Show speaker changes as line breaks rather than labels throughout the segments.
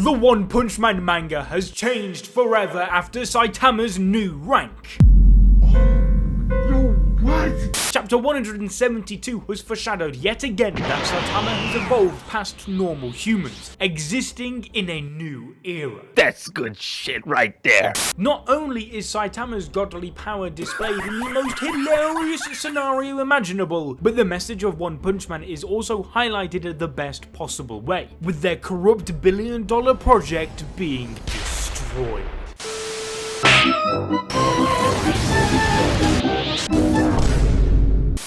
The One Punch Man manga has changed forever after Saitama's new rank.
What?
Chapter 172 has foreshadowed yet again that Saitama has evolved past normal humans, existing in a new era.
That's good shit right there.
Not only is Saitama's godly power displayed in the most hilarious scenario imaginable, but the message of One Punch Man is also highlighted in the best possible way, with their corrupt billion-dollar project being destroyed.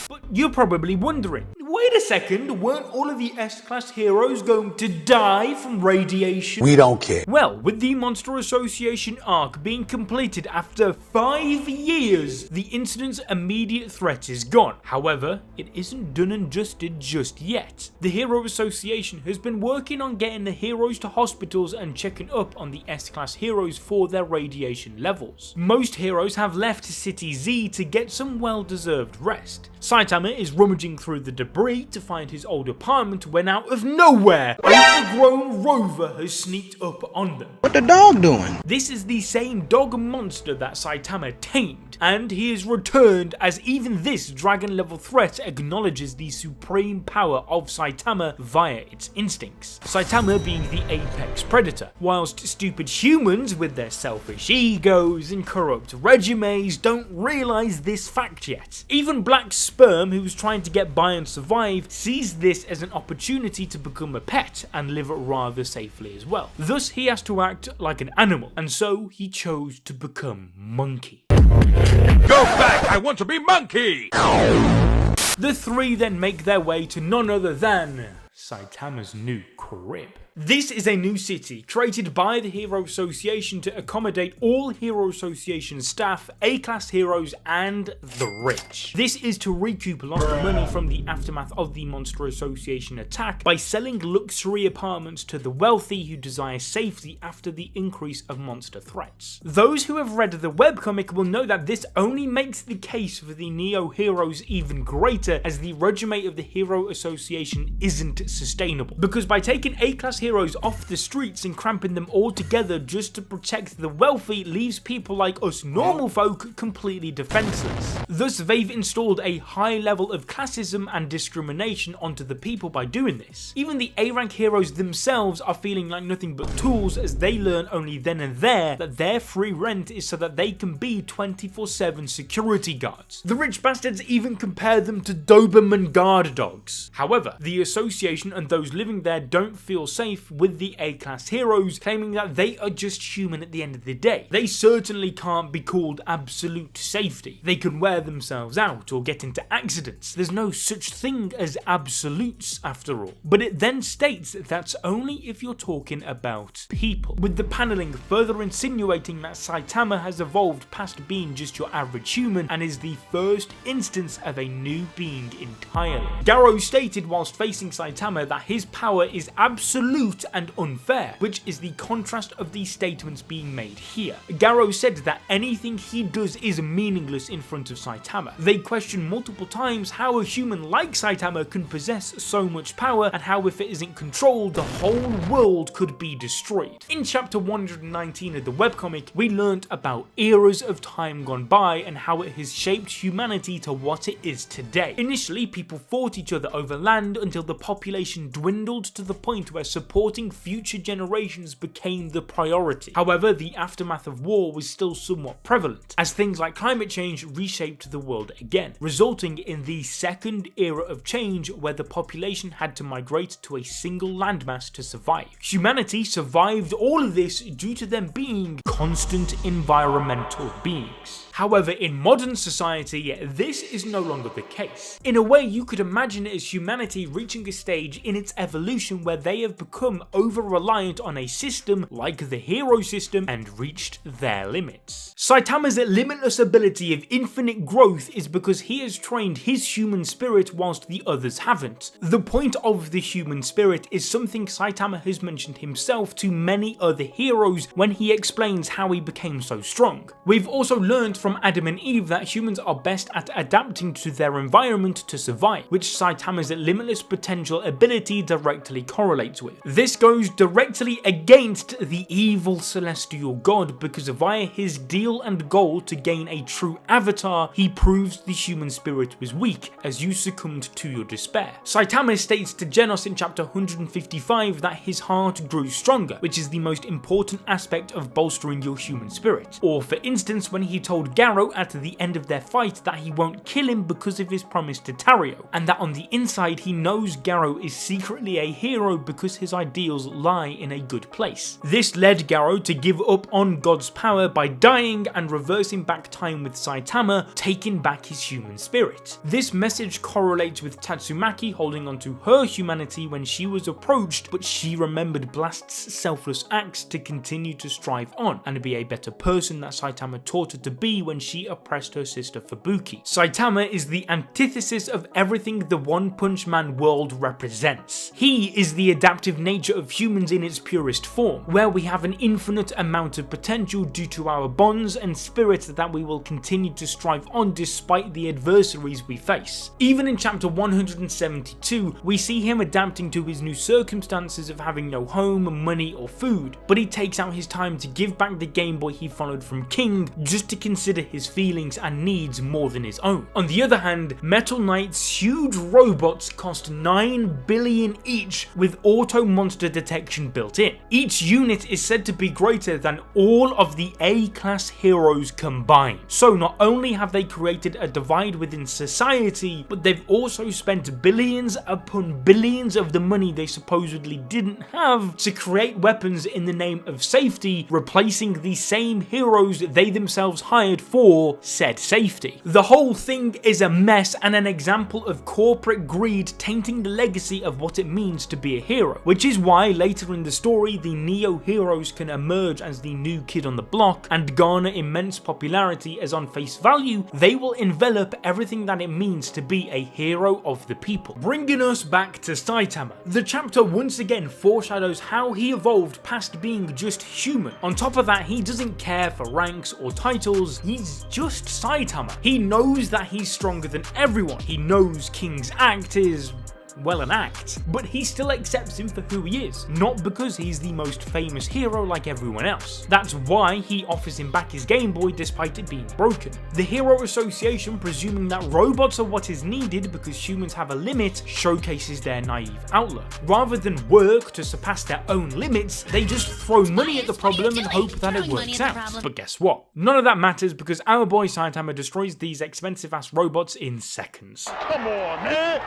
But you're probably wondering, wait a second, weren't all of the S-Class heroes going to die from radiation?
We don't care.
Well, with the Monster Association arc being completed after 5 years, the incident's immediate threat is gone. However, it isn't done and dusted just yet. The Hero Association has been working on getting the heroes to hospitals and checking up on the S-Class heroes for their radiation levels. Most heroes have left City Z to get some well-deserved rest. Saitama is rummaging through the debris to find his old apartment when out of nowhere, an overgrown rover has sneaked up on them.
What the dog doing?
This is the same dog monster that Saitama tamed, and he is returned as even this dragon level threat acknowledges the supreme power of Saitama via its instincts. Saitama being the apex predator, whilst stupid humans with their selfish egos and corrupt regimes don't realise this fact yet. Even Black Sperm, who's trying to get by and survive, sees this as an opportunity to become a pet and live rather safely as well. Thus he has to act like an animal, and so he chose to become Monkey.
Go back! I want to be Monkey!
The three then make their way to none other than Saitama's new crib. This is a new city created by the Hero Association to accommodate all Hero Association staff, A-Class heroes, and the rich. This is to recoup lost money from the aftermath of the Monster Association attack by selling luxury apartments to the wealthy who desire safety after the increase of monster threats. Those who have read the webcomic will know that this only makes the case for the Neo heroes even greater, as the regime of the Hero Association isn't sustainable. Because by taking A-Class heroes off the streets and cramping them all together just to protect the wealthy leaves people like us normal folk completely defenseless. Thus they've installed a high level of classism and discrimination onto the people by doing this. Even the A-rank heroes themselves are feeling like nothing but tools, as they learn only then and there that their free rent is so that they can be 24/7 security guards. The rich bastards even compare them to Doberman guard dogs. However, the association and those living there don't feel safe with the A-Class heroes, claiming that they are just human at the end of the day. They certainly can't be called absolute safety. They can wear themselves out or get into accidents. There's no such thing as absolutes after all. But it then states that that's only if you're talking about people, with the paneling further insinuating that Saitama has evolved past being just your average human and is the first instance of a new being entirely. Garou stated whilst facing Saitama that his power is absolute and unfair, which is the contrast of the statements being made here. Garou said that anything he does is meaningless in front of Saitama. They question multiple times how a human like Saitama can possess so much power, and how if it isn't controlled, the whole world could be destroyed. In chapter 119 of the webcomic, we learnt about eras of time gone by and how it has shaped humanity to what it is today. Initially, people fought each other over land until the population dwindled to the point where supporting future generations became the priority. However, the aftermath of war was still somewhat prevalent, as things like climate change reshaped the world again, resulting in the second era of change where the population had to migrate to a single landmass to survive. Humanity survived all of this due to them being constant environmental beings. However, in modern society, this is no longer the case. In a way, you could imagine it as humanity reaching a stage in its evolution where they have become over-reliant on a system like the hero system and reached their limits. Saitama's limitless ability of infinite growth is because he has trained his human spirit whilst the others haven't. The point of the human spirit is something Saitama has mentioned himself to many other heroes when he explains how he became so strong. We've also learned from Adam and Eve that humans are best at adapting to their environment to survive, which Saitama's limitless potential ability directly correlates with. This goes directly against the evil celestial god because via his deal and goal to gain a true avatar, he proves the human spirit was weak as you succumbed to your despair. Saitama states to Genos in chapter 155 that his heart grew stronger, which is the most important aspect of bolstering your human spirit. Or for instance, when he told Garou at the end of their fight that he won't kill him because of his promise to Tario, and that on the inside he knows Garou is secretly a hero because his ideals lie in a good place. This led Garou to give up on God's power by dying and reversing back time with Saitama, taking back his human spirit. This message correlates with Tatsumaki holding on to her humanity when she was approached, but she remembered Blast's selfless acts to continue to strive on and be a better person that Saitama taught her to be when she oppressed her sister Fubuki. Saitama is the antithesis of everything the One Punch Man world represents. He is the adaptive nature of humans in its purest form, where we have an infinite amount of potential due to our bonds and spirits that we will continue to strive on despite the adversaries we face. Even in chapter 172, we see him adapting to his new circumstances of having no home, money or food, but he takes out his time to give back the Game Boy he followed from King just to consider his feelings and needs more than his own. On the other hand, Metal Knight's huge robots cost 9 billion each with auto monster detection built in. Each unit is said to be greater than all of the A-class heroes combined. So not only have they created a divide within society, but they've also spent billions upon billions of the money they supposedly didn't have to create weapons in the name of safety, replacing the same heroes they themselves hired for said safety. The whole thing is a mess and an example of corporate greed tainting the legacy of what it means to be a hero, which is why later in the story the Neo heroes can emerge as the new kid on the block and garner immense popularity as on face value they will envelop everything that it means to be a hero of the people. Bringing us back to Saitama, the chapter once again foreshadows how he evolved past being just human. On top of that, he doesn't care for ranks or titles, he's just Saitama. He knows that he's stronger than everyone. He knows King's act is, well, an act, but he still accepts him for who he is, not because he's the most famous hero like everyone else. That's why he offers him back his Game Boy despite it being broken. The Hero Association, presuming that robots are what is needed because humans have a limit, showcases their naive outlook. Rather than work to surpass their own limits, they just throw money at the problem and hope that it works out. But guess what? None of that matters because our boy Saitama destroys these expensive ass robots in seconds.
Come on, man!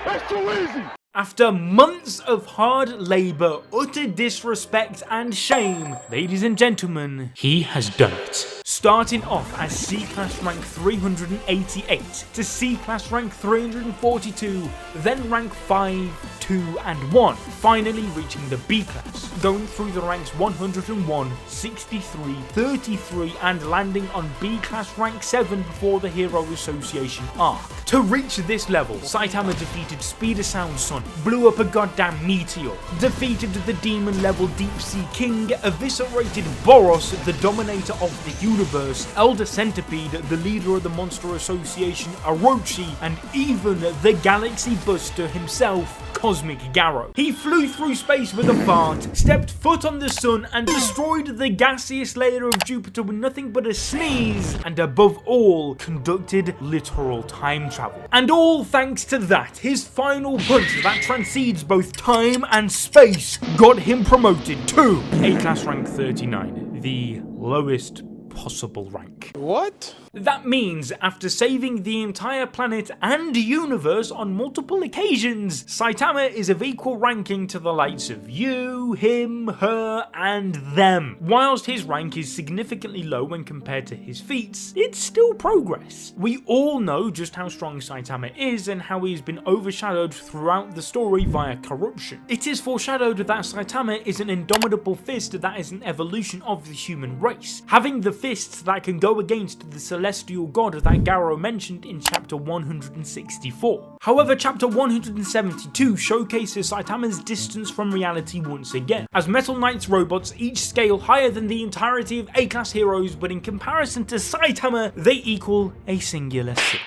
That's too easy!
After months of hard labour, utter disrespect and shame, ladies and gentlemen, he has done it. Starting off as C-Class rank 388 to C-Class rank 342, then rank 5, 2 and 1, finally reaching the B-Class, going through the ranks 101, 63, 33 and landing on B-Class rank 7 before the Hero Association arc. To reach this level, Saitama defeated Speeder Sound Son, blew up a goddamn meteor, defeated the demon level Deep Sea King, eviscerated Boros, the dominator of the universe, Elder Centipede, the leader of the Monster Association Orochi, and even the Galaxy Buster himself, Cosmic Garou. He flew through space with a fart, stepped foot on the sun and destroyed the gaseous layer of Jupiter with nothing but a sneeze, and above all, conducted literal time travel. And all thanks to that, his final punch that transcends both time and space got him promoted to A-Class rank 39, the lowest possible rank.
What?
That means after saving the entire planet and universe on multiple occasions, Saitama is of equal ranking to the likes of you, him, her, and them. Whilst his rank is significantly low when compared to his feats, it's still progress. We all know just how strong Saitama is and how he has been overshadowed throughout the story via corruption. It is foreshadowed that Saitama is an indomitable fist that is an evolution of the human race, having the fists that can go against the celestial god that Garou mentioned in chapter 164. However, chapter 172 showcases Saitama's distance from reality once again, as Metal Knight's robots each scale higher than the entirety of A-Class heroes, but in comparison to Saitama, they equal a singular sip.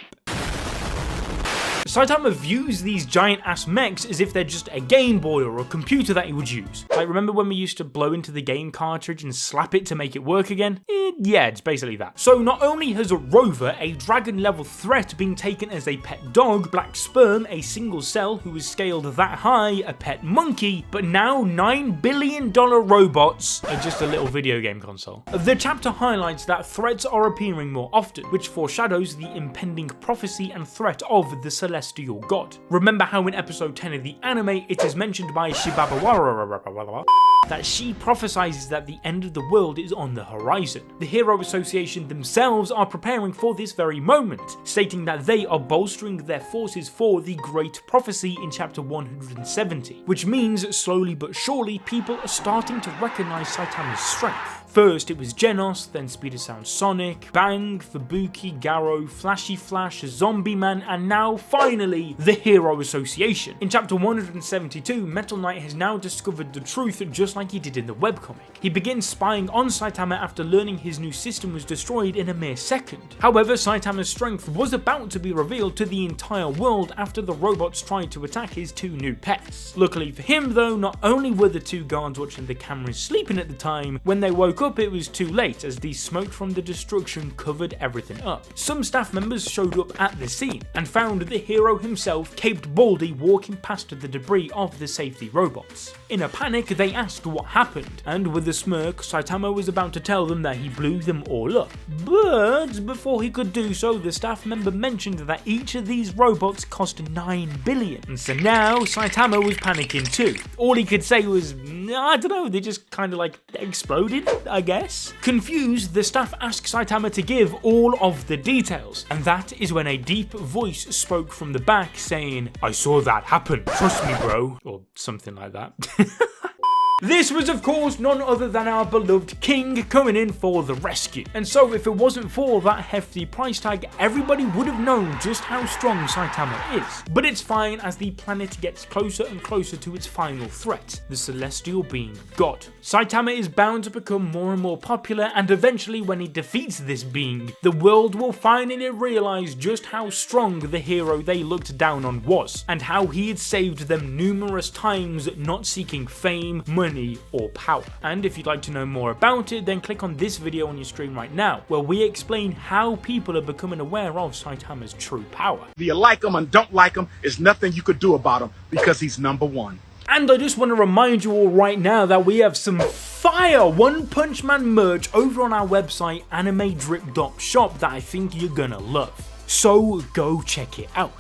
Saitama views these giant ass mechs as if they're just a Game Boy or a computer that he would use. Like, remember when we used to blow into the game cartridge and slap it to make it work again? Yeah, it's basically that. So not only has a Rover, a dragon level threat, been taken as a pet dog, Black Sperm, a single cell who is scaled that high, a pet monkey, but now $9 billion robots are just a little video game console. The chapter highlights that threats are appearing more often, which foreshadows the impending prophecy and threat of the celestial god. Remember how in episode 10 of the anime it is mentioned by Shibabawara that she prophesizes that the end of the world is on the horizon. The Hero Association themselves are preparing for this very moment, stating that they are bolstering their forces for the Great Prophecy in chapter 170, which means slowly but surely people are starting to recognize Saitama's strength. First it was Genos, then Speeder Sound Sonic, Bang, Fubuki, Garou, Flashy Flash, Zombie Man, and now finally the Hero Association. In chapter 172, Metal Knight has now discovered the truth just like he did in the webcomic. He begins spying on Saitama after learning his new system was destroyed in a mere second. However, Saitama's strength was about to be revealed to the entire world after the robots tried to attack his two new pets. Luckily for him though, not only were the two guards watching the cameras sleeping at the time, when they woke up it was too late as the smoke from the destruction covered everything up. Some staff members showed up at the scene and found the hero himself, caped Baldy, walking past the debris of the safety robots. In a panic they asked what happened, and with a smirk Saitama was about to tell them that he blew them all up. But before he could do so, the staff member mentioned that each of these robots cost $9 billion. And so now Saitama was panicking too. All he could say was, I don't know, they just kind of like exploded, I guess. Confused, the staff asked Saitama to give all of the details, and that is when a deep voice spoke from the back saying, I saw that happen, trust me bro, or something like that. This was of course none other than our beloved King coming in for the rescue. And so if it wasn't for that hefty price tag, everybody would have known just how strong Saitama is. But it's fine as the planet gets closer and closer to its final threat, the celestial being God. Saitama is bound to become more and more popular, and eventually when he defeats this being, the world will finally realize just how strong the hero they looked down on was, and how he had saved them numerous times, not seeking fame, money, or power. And if you'd like to know more about it, then click on this video on your screen right now, where we explain how people are becoming aware of Saitama's true power.
Whether you like him and don't like him, there's nothing you could do about him because he's number one.
And I just want to remind you all right now that we have some fire One Punch Man merch over on our website animedrip.shop that I think you're gonna love. So go check it out.